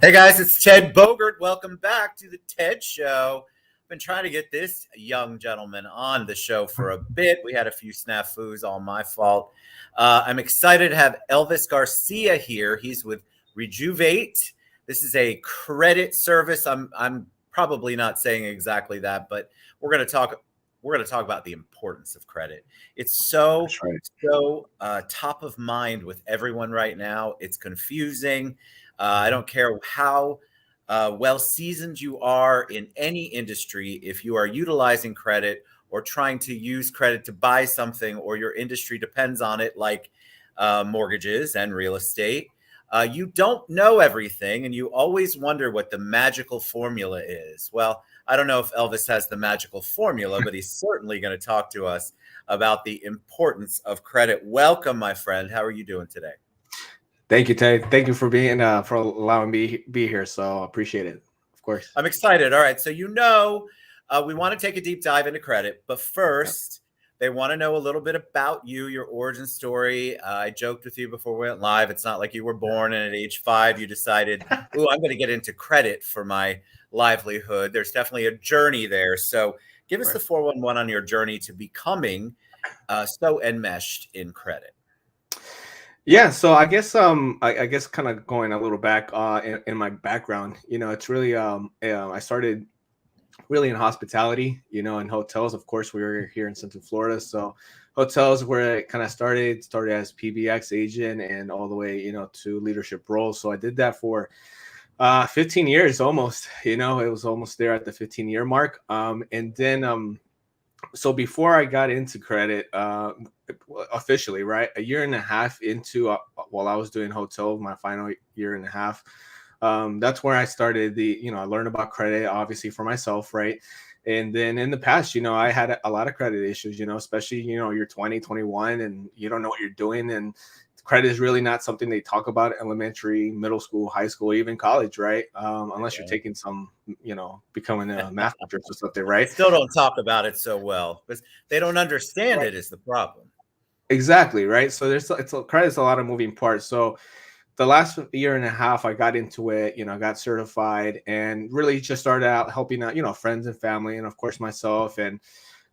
Hey guys, it's Ted Bogert. Welcome back to the Ted Show. I've been trying to get this young gentleman on the show for a bit. We had a few snafus, all my fault. I'm excited to have Elvis Garcia here. He's with Rejuvate. This is a credit service. I'm probably not saying exactly that, but we're going to talk. We're going to talk about the importance of credit. It's That's right. so top of mind with everyone right now. It's confusing. I don't care how well seasoned you are in any industry. If you are utilizing credit or trying to use credit to buy something, or your industry depends on it, like mortgages and real estate, you don't know everything and you always wonder what the magical formula is. Well, I don't know if Elvis has the magical formula, but he's certainly going to talk to us about the importance of credit. Welcome, my friend. How are you doing today? Thank you, Ted. Thank you for being for allowing me be here. So appreciate it. Of course. I'm excited. All right. So, we want to take a deep dive into credit, but Yeah. first, they want to know a little bit about you, your origin story. I joked with you before we went live. It's not like you were born and at age 5 you decided, "Ooh, I'm going to get into credit for my livelihood." There's definitely a journey there. So, give us Right. the 411 on your journey to becoming so enmeshed in credit. Yeah. So I guess kind of going a little back in my background. It's really I started really in hospitality. In hotels. Of course, we were here in Central Florida, so hotels where it kind of started as PBX agent and all the way to leadership roles. So I did that for 15 years almost. It was almost there at the 15-year mark. And then so before I got into credit, officially, right, a year and a half into while I was doing hotel, my final year and a half, that's where I started I learned about credit, obviously for myself, right? And then in the past, I had a lot of credit issues, especially, you're 20, 21, and you don't know what you're doing. And credit is really not something they talk about in elementary, middle school, high school, even college, right? Unless you're Yeah. taking some, becoming a math major or something, right? Still don't talk about it so well because they don't understand Right. it is the problem. Exactly, right. So credit's a lot of moving parts. So the last year and a half, I got into it. I got certified and really just started out helping out, friends and family, and of course myself. And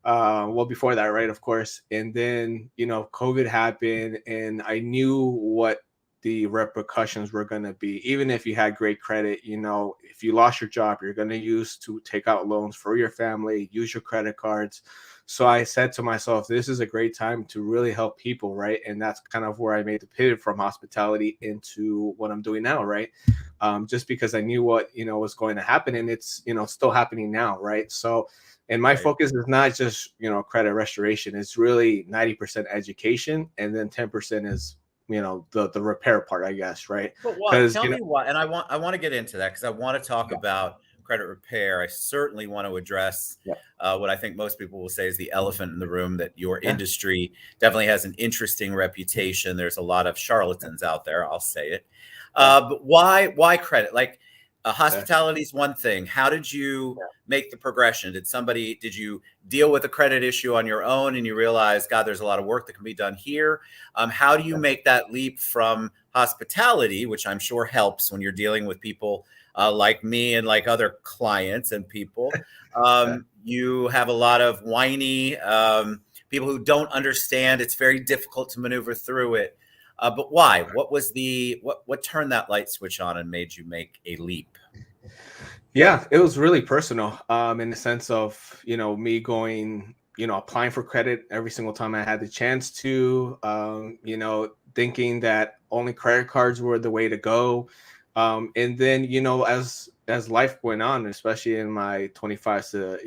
well, before that, right, of course. And then COVID happened, and I knew what the repercussions were going to be. Even if you had great credit, if you lost your job, you're going to use to take out loans for your family, use your credit cards. So I said to myself, this is a great time to really help people, right? And that's kind of where I made the pivot from hospitality into what I'm doing now, right? Just because I knew what was going to happen, and it's still happening now, right? So, and my Right. focus is not just credit restoration. It's really 90% education, and then 10% is the repair part, I guess, right? But what? Because Tell me what. And I want to get into that because I want to talk yeah, about credit repair. I certainly want to address yeah, what I think most people will say is the elephant in the room, that your yeah, industry definitely has an interesting reputation. There's a lot of yeah, charlatans out there. I'll say it. yeah, But why credit? Like yeah, hospitality is one thing. How did you yeah, make the progression? Did you deal with a credit issue on your own and you realize, God, there's a lot of work that can be done here? How do you yeah, make that leap from hospitality, which I'm sure helps when you're dealing with people like me and like other clients and people? yeah. You have a lot of whiny people who don't understand. It's very difficult to maneuver through it. But why? What was what turned that light switch on and made you make a leap? Yeah, it was really personal, in the sense of, me going, applying for credit every single time I had the chance to, thinking that only credit cards were the way to go. And then, as life went on, especially in my 25 to,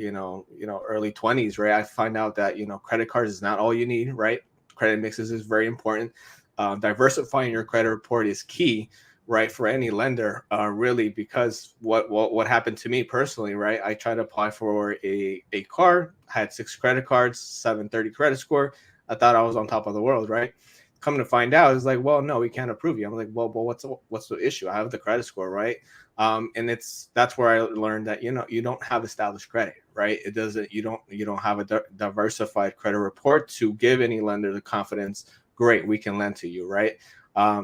early 20s, right, I find out that, credit cards is not all you need, right? Credit mixes is very important. Diversifying your credit report is key, right, for any lender, really, because what happened to me personally, right, I tried to apply for a car, had 6 credit cards, 730 credit score. I thought I was on top of the world, right? Coming to find out, it's like, well, no, we can't approve you. I'm like, well, what's the issue? I have the credit score, right? And that's where I learned that you don't have established credit, right? It doesn't you don't have a diversified credit report to give any lender the confidence. Great, we can lend to you, right?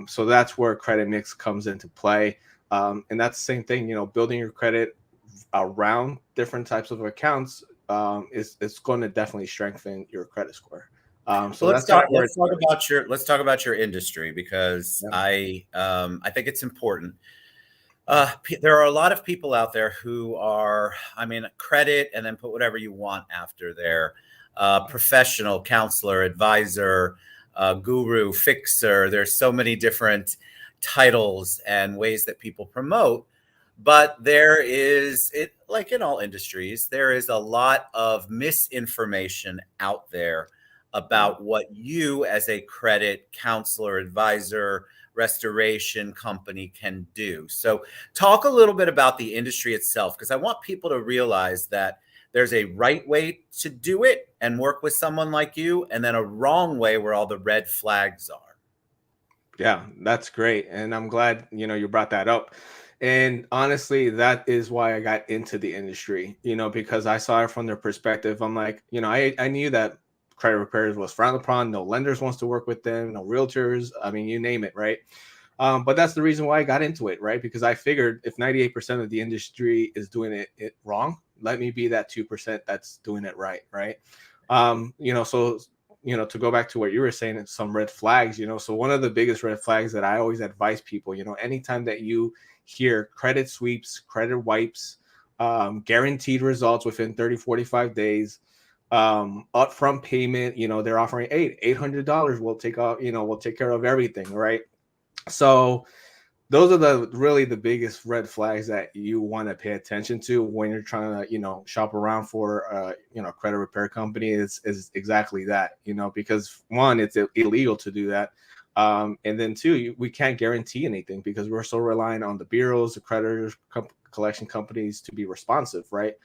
So that's where credit mix comes into play. And that's the same thing, building your credit around different types of accounts is going to definitely strengthen your credit score. So Well, that's kind of where it starts. let's talk about your industry because Yeah. I think it's important. There are a lot of people out there who are, I mean, credit and then put whatever you want after there. Professional, counselor, advisor, guru, fixer. There's so many different titles and ways that people promote. But there is, it like in all industries, there is a lot of misinformation out there Yeah. about what you as a credit counselor, advisor, restoration company can do. So talk a little bit about the industry itself, because I want people to realize that there's a right way to do it and work with someone like you, and then a wrong way where all the red flags are. Yeah, that's great. And I'm glad, you brought that up. And honestly, that is why I got into the industry, because I saw it from their perspective. I'm like, I knew that credit repairs was frowned upon. No lenders wants to work with them, no realtors. I mean, you name it, right? But that's the reason why I got into it, right? Because I figured if 98% of the industry is doing it wrong, let me be that 2% that's doing it right, right? So to go back to what you were saying, it's some red flags, so one of the biggest red flags that I always advise people, anytime that you hear credit sweeps, credit wipes, guaranteed results within 30, 45 days, upfront payment, they're offering $800, we'll take out, we'll take care of everything, right? So those are the biggest red flags that you want to pay attention to when you're trying to shop around for credit repair company is exactly that, because one, it's illegal to do that, and then two, we can't guarantee anything because we're so reliant on the bureaus, the creditors, collection companies to be responsive, right?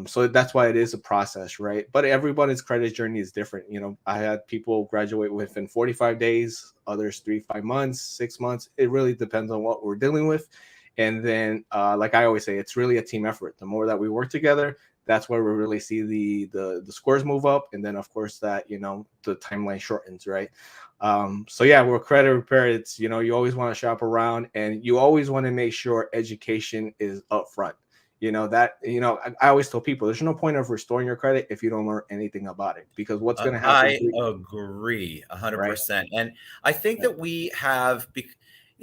So that's why it is a process, right? But everybody's credit journey is different. I had people graduate within 45 days, others 3, 5 months, 6 months. It really depends on what we're dealing with. And then, like I always say, it's really a team effort. The more that we work together, that's where we really see the scores move up. And then, of course, that the timeline shortens, right? So yeah, with credit repair, it's you always want to shop around, and you always want to make sure education is upfront. I always tell people there's no point of restoring your credit if you don't learn anything about it, because what's going to happen I to you, agree right? 100%. And I think Yeah. that we have,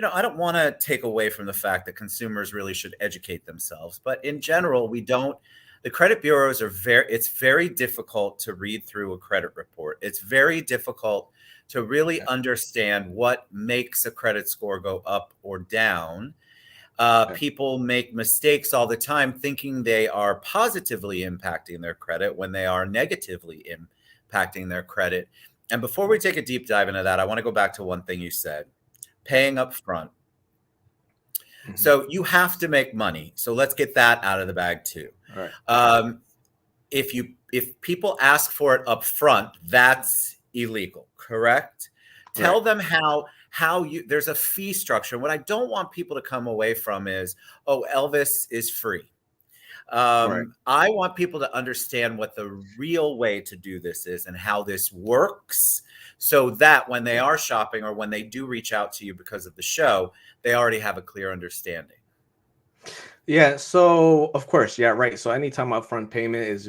I don't want to take away from the fact that consumers really should educate themselves, but in general, we don't. The credit bureaus it's very difficult to read through a credit report. It's very difficult to really Yeah. understand what makes a credit score go up or down. Yeah. People make mistakes all the time thinking they are positively impacting their credit when they are negatively impacting their credit. And before we take a deep dive into that, I want to go back to one thing you said, Yeah. paying up front. Hmm. So you have to make money. So let's get that out of the bag too. All right. Um, if people ask for it up front, that's illegal, correct? Right. Tell them how you there's a fee structure. What I don't want people to come away from is, oh, Elvis is free. Right. I want people to understand what the real way to do this is and how this works, so that when they Yeah. are shopping or when they do reach out to you because of the show, they already have a clear understanding. Yeah, so of course, yeah, right. So anytime upfront payment is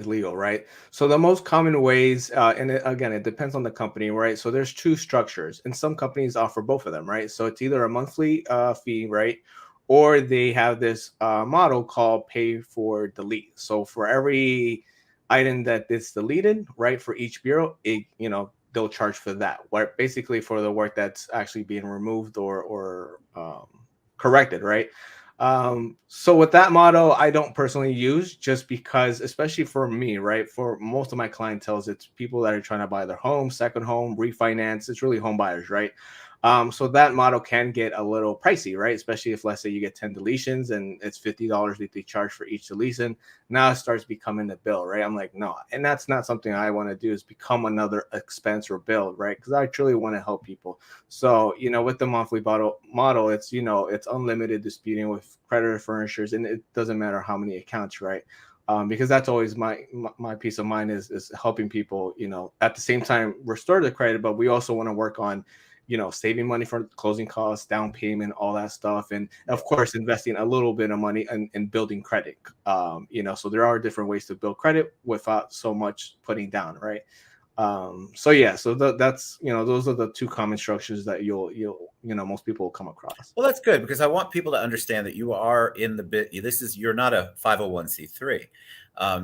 illegal, right? So the most common ways, and again, it depends on the company, right? So there's two structures, and some companies offer both of them, right? So it's either a monthly fee, right, or they have this model called pay for delete. So for every item that is deleted, right, for each bureau, they'll charge for that, right? Basically for the work that's actually being removed or corrected, right? So with that model, I don't personally use, just because, especially for me, right? For most of my clientels, it's people that are trying to buy their home, second home, refinance. It's really home buyers, right? So that model can get a little pricey, right? Especially if, let's say, you get 10 deletions and it's $50 that they charge for each deletion. Now it starts becoming a bill, right? I'm like, no, and that's not something I want to do, is become another expense or bill, right? Because I truly want to help people. So, with the monthly model, it's unlimited disputing with creditor furnishers, and it doesn't matter how many accounts, right? Because that's always my peace of mind is helping people, at the same time restore the credit, but we also want to work on saving money for closing costs, down payment, all that stuff, and Yeah. of course investing a little bit of money in building credit. So there are different ways to build credit without so much putting down, right? So yeah, so that's those are the two common structures that most people will come across. Well, that's good because I want people to understand that you are in the bit. You're not a 501c3.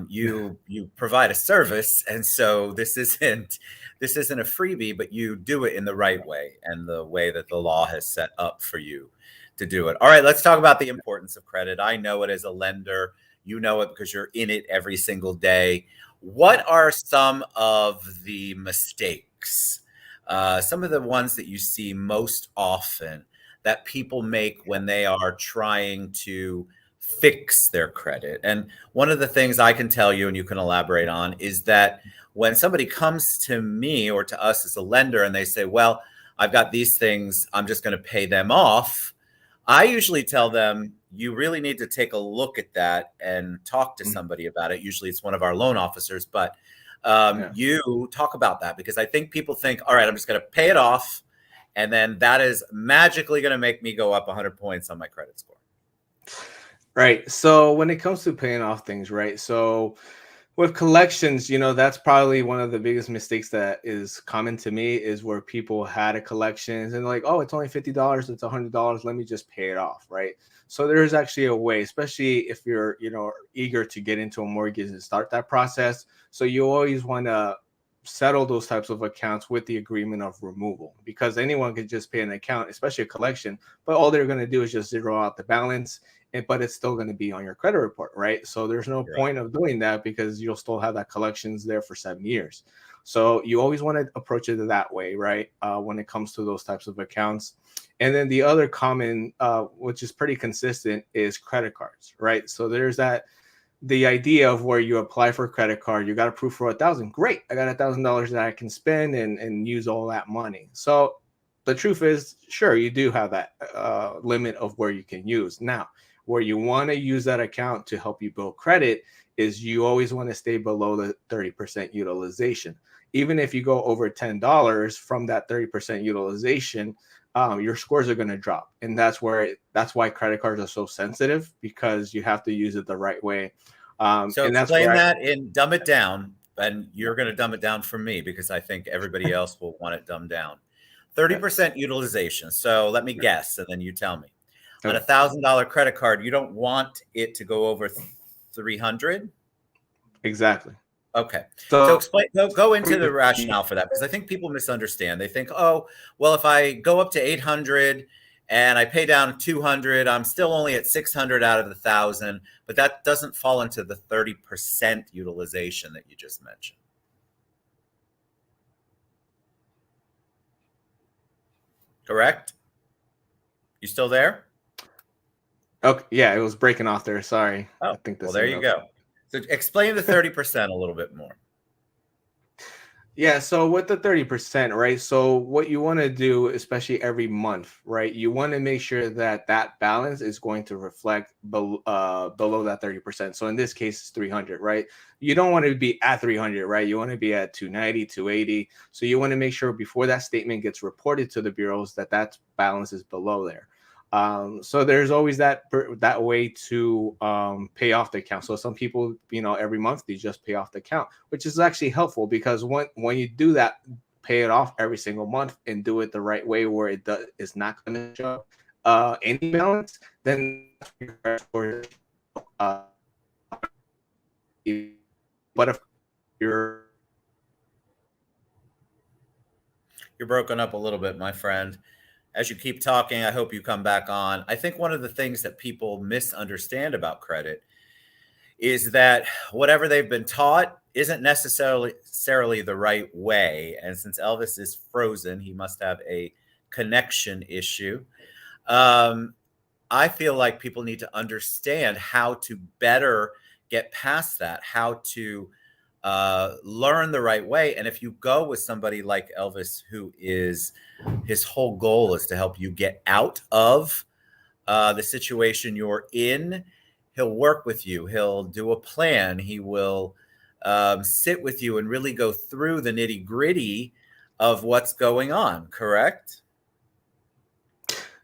You provide a service, and so this isn't a freebie, but you do it in the right way and the way that the law has set up for you to do it. All right, let's talk about the importance of credit. I know it as a lender. You know it because you're in it every single day. What are some of the mistakes? Some of the ones that you see most often that people make when they are trying to fix their credit. And one of the things I can tell you, and you can elaborate on, is that when somebody comes to me or to us as a lender and they say, well, I've got these things, I'm just going to pay them off. I usually tell them, you really need to take a look at that and talk to somebody about it. Usually it's one of our loan officers, but you talk about that because I think people think, all right, I'm just going to pay it off. And then that is magically going to make me go up 100 points on my credit score. Right. So when it comes to paying off things, right? So with collections, that's probably one of the biggest mistakes that is common to me is where people had a collections and like, oh, it's only $50, it's $100, let me just pay it off, right? So there's actually a way, especially if you're, eager to get into a mortgage and start that process. So you always want to settle those types of accounts with the agreement of removal because anyone can just pay an account, especially a collection, but all they're going to do is just zero out the balance, but it's still going to be on your credit report, right? So there's no point of doing that because you'll still have that collections there for 7 years. So you always want to approach it that way, right? When it comes to those types of accounts. And then the other common, which is pretty consistent, is credit cards, right? So there's the idea of where you apply for a credit card, you got approved for $1,000. Great, I got $1,000 that I can spend and use all that money. So the truth is, sure, you do have that limit of where you can use. Now, where you want to use that account to help you build credit is you always want to stay below the 30% utilization. Even if you go over $10 from that 30% utilization, your scores are going to drop. And that's why credit cards are so sensitive because you have to use it the right way. So and that's explain where that and dumb it down. And you're going to dumb it down for me because I think everybody else will want it dumbed down. 30% utilization. So let me guess, and then you tell me. On okay. $1,000 credit card, you don't want it to go over 300. Exactly. Okay. So So explain, go into the rationale for that because I think people misunderstand. They think, oh, well, if I go up to 800 and I pay down 200, I'm still only at 600 out of the 1,000, but that doesn't fall into the 30% utilization that you just mentioned. Correct? You still there? okay, yeah, it was breaking off there. Sorry. Oh, I think the well, there you signal. go. So explain the 30% a little bit more. Yeah, so with the 30%, right? So what you want to do, especially every month, right? You want to make sure that that balance is going to reflect below that 30%. So in this case, it's 300, right? You don't want to be at 300, right? You want to be at 290, 280. So you want to make sure before that statement gets reported to the bureaus that that balance is below there. So there's always that way to pay off the account. So some people, every month they just pay off the account, which is actually helpful because when you do that, pay it off every single month and do it the right way where it's not going to show any balance, then but if you're broken up a little bit, my friend. As you keep talking, I hope you come back on. I think one of the things that people misunderstand about credit is that whatever they've been taught isn't necessarily the right way. And since Elvis is frozen, he must have a connection issue. Um, I feel like people need to understand how to better get past that, how to learn the right way. And if you go with somebody like Elvis, his whole goal is to help you get out of the situation you're in, he'll work with you. He'll do a plan. He will sit with you and really go through the nitty gritty of what's going on. Correct?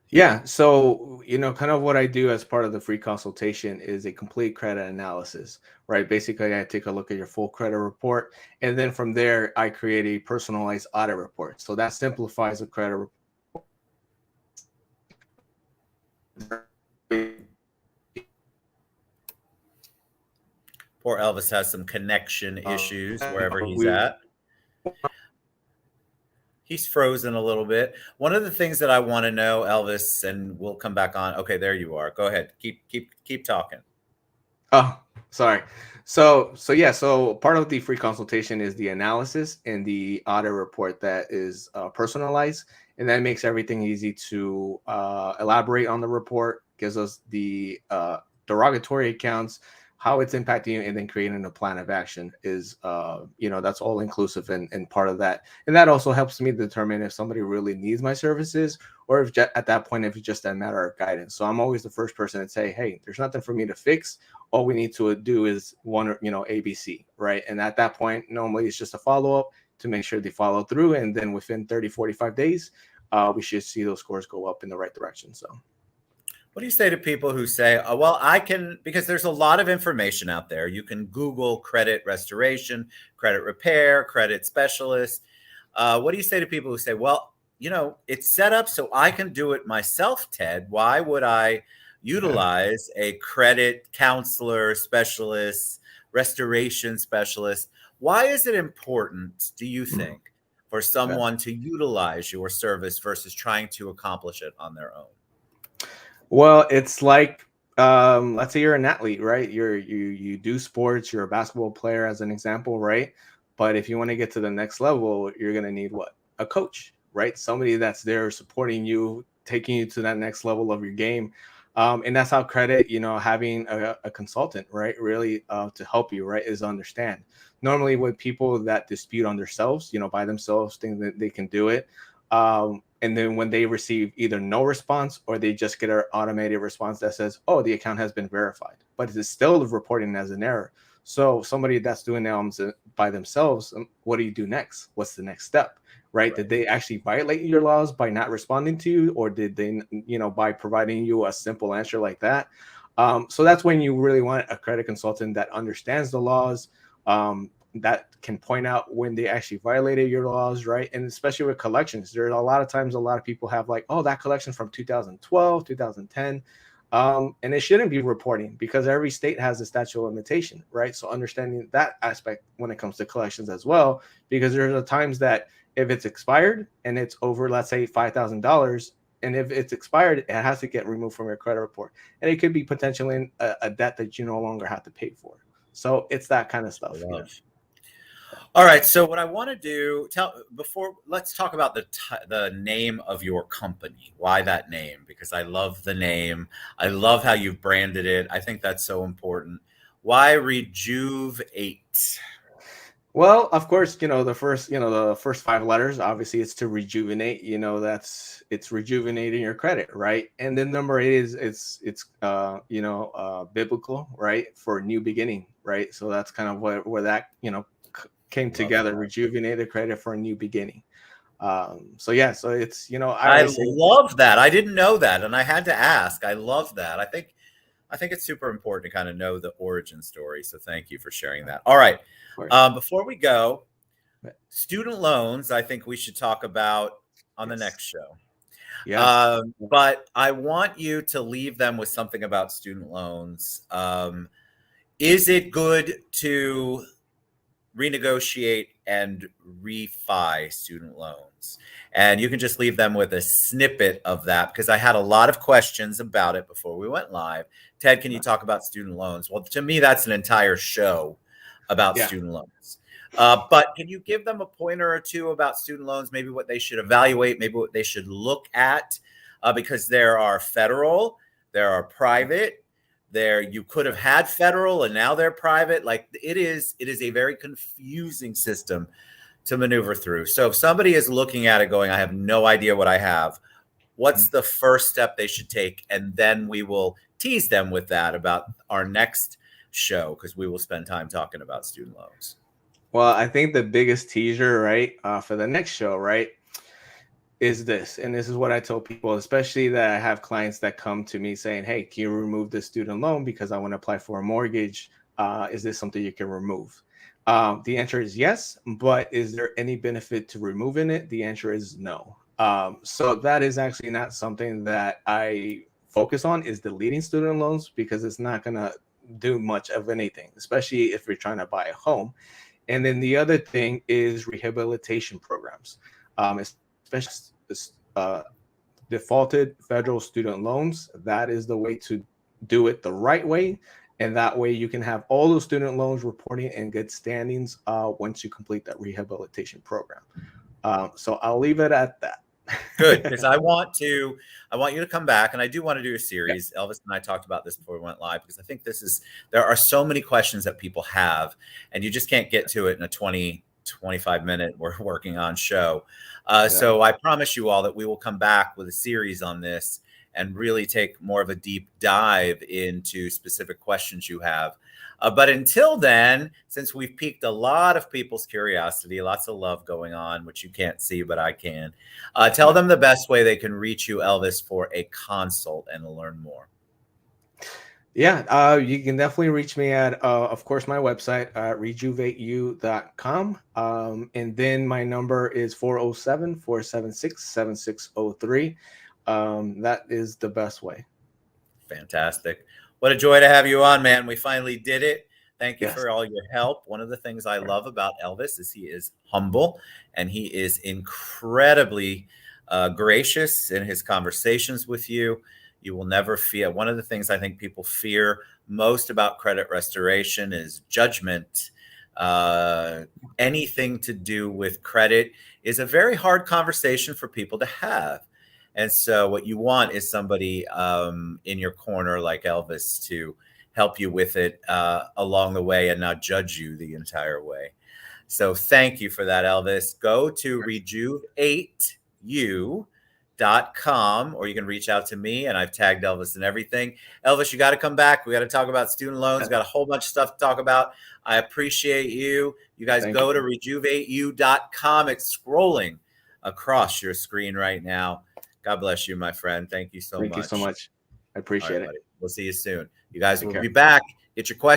Yeah. So, kind of what I do as part of the free consultation is a complete credit analysis, right? Basically, I take a look at your full credit report. And then from there, I create a personalized audit report. So that simplifies the credit report. Poor Elvis has some connection issues wherever he's We at. He's frozen a little bit. One of the things that I want to know, Elvis, and we'll come back on. Okay, there you are. Go ahead. Keep talking. Oh, sorry. So part of the free consultation is the analysis and the audit report that is personalized, and that makes everything easy to elaborate on the report. Gives us the derogatory accounts, how it's impacting you, and then creating a plan of action is that's all inclusive and part of that. And that also helps me determine if somebody really needs my services, or if at that point if it's just a matter of guidance. So I'm always the first person to say, hey, there's nothing for me to fix. All we need to do is one, ABC, right? And at that point, normally it's just a follow-up to make sure they follow through. And then within 30, 45 days, we should see those scores go up in the right direction. So What do you say to people who say, oh, well, I can, because there's a lot of information out there. You can Google credit restoration, credit repair, credit specialist. What do you say to people who say, well, it's set up so I can do it myself, Ted. Why would I utilize a credit counselor, specialist, restoration specialist? Why is it important, do you think, for yeah. someone to utilize your service versus trying to accomplish it on their own? Well, it's like, let's say you're an athlete, right? You do sports, you're a basketball player as an example, right? But if you want to get to the next level, you're gonna need what? A coach, right? Somebody that's there supporting you, taking you to that next level of your game. And that's how credit, having a consultant, right, really to help you, right, is understand. Normally, with people that dispute on themselves, by themselves, think that they can do it. And then when they receive either no response or they just get an automated response that says, oh, the account has been verified, but it's still reporting as an error. So somebody that's doing it by themselves, what do you do next? What's the next step? Right? Did they actually violate your laws by not responding to you, or did they, by providing you a simple answer like that? So that's when you really want a credit consultant that understands the laws, that can point out when they actually violated your laws, right? And especially with collections, there's a lot of times a lot of people have like, oh, that collection from 2012, 2010. And it shouldn't be reporting because every state has a statute of limitation, right? So understanding that aspect when it comes to collections as well, because there's times that if it's expired and it's over, let's say $5,000, and if it's expired, it has to get removed from your credit report, and it could be potentially a debt that you no longer have to pay for. So it's that kind of stuff. All right. So what I want to do, let's talk about the name of your company. Why that name? Because I love the name. I love how you've branded it. I think that's so important. Why Rejuvenate? Well, of course, the first five letters, obviously it's to rejuvenate, it's rejuvenating your credit, right? And then number eight is it's biblical, right? For new beginning, right? So that's kind of where that, came together, That. rejuvenated credit for a new beginning. So yeah, so it's, I I always say, love that. I didn't know that, and I had to ask. I love that. I think it's super important to kind of know the origin story. So thank you for sharing that. All right. of course. Before we go, student loans, I think we should talk about on the Yes. next show. Yes. But I want you to leave them with something about student loans. Is it good to renegotiate and refi student loans? And you can just leave them with a snippet of that because I had a lot of questions about it before we went live. Ted, can you talk about student loans? Well, to me, that's an entire show about Yeah. student loans. But can you give them a pointer or two about student loans, maybe what they should evaluate, maybe what they should look at? Because there are federal, there are private, there you could have had federal and now they're private. Like it is a very confusing system to maneuver through. So if somebody is looking at it going, I have no idea what I have, what's the first step they should take? And then we will tease them with that about our next show because we will spend time talking about student loans. Well, I think the biggest teaser, right, for the next show, right, is this, and this is what I tell people, especially that I have clients that come to me saying, "Hey, can you remove the student loan because I want to apply for a mortgage? Is this something you can remove?" The answer is yes, but is there any benefit to removing it? The answer is no. So that is actually not something that I focus on, is deleting student loans, because it's not going to do much of anything, especially if you're trying to buy a home. And then the other thing is rehabilitation programs, especially uh, defaulted federal student loans. That is the way to do it the right way. And that way you can have all those student loans reporting in good standings once you complete that rehabilitation program. So I'll leave it at that. Good, because I want you to come back, and I do want to do a Yeah. series. Elvis and I talked about this before we went live, because I think there are so many questions that people have, and you just can't get to it in a 25-minute we're working on show. Yeah. So I promise you all that we will come back with a series on this and really take more of a deep dive into specific questions you have. But until then, since we've piqued a lot of people's curiosity, lots of love going on, which you can't see, but I can. Tell them the best way they can reach you, Elvis, for a consult and to learn more. Yeah, you can definitely reach me at, of course, my website, rejuvateyou.com. And then my number is 407-476-7603. That is the best way. Fantastic. What a joy to have you on, man. We finally did it. Thank you Yes. for all your help. One of the things I love about Elvis is he is humble, and he is incredibly gracious in his conversations with you. You will never fear. One of the things I think people fear most about credit restoration is judgment. Anything to do with credit is a very hard conversation for people to have. And so what you want is somebody in your corner like Elvis to help you with it along the way and not judge you the entire way. So thank you for that, Elvis. Go to rejuvateyou.com, or you can reach out to me, and I've tagged Elvis and everything. Elvis, you got to come back. We got to talk about student loans. We got a whole bunch of stuff to talk about. I appreciate you. You guys go to rejuvateyou.com. It's scrolling across your screen right now. God bless you, my friend. Thank you so much. Thank you so much. I appreciate it. Buddy. We'll see you soon. You guys will Take care. be back. Get your questions.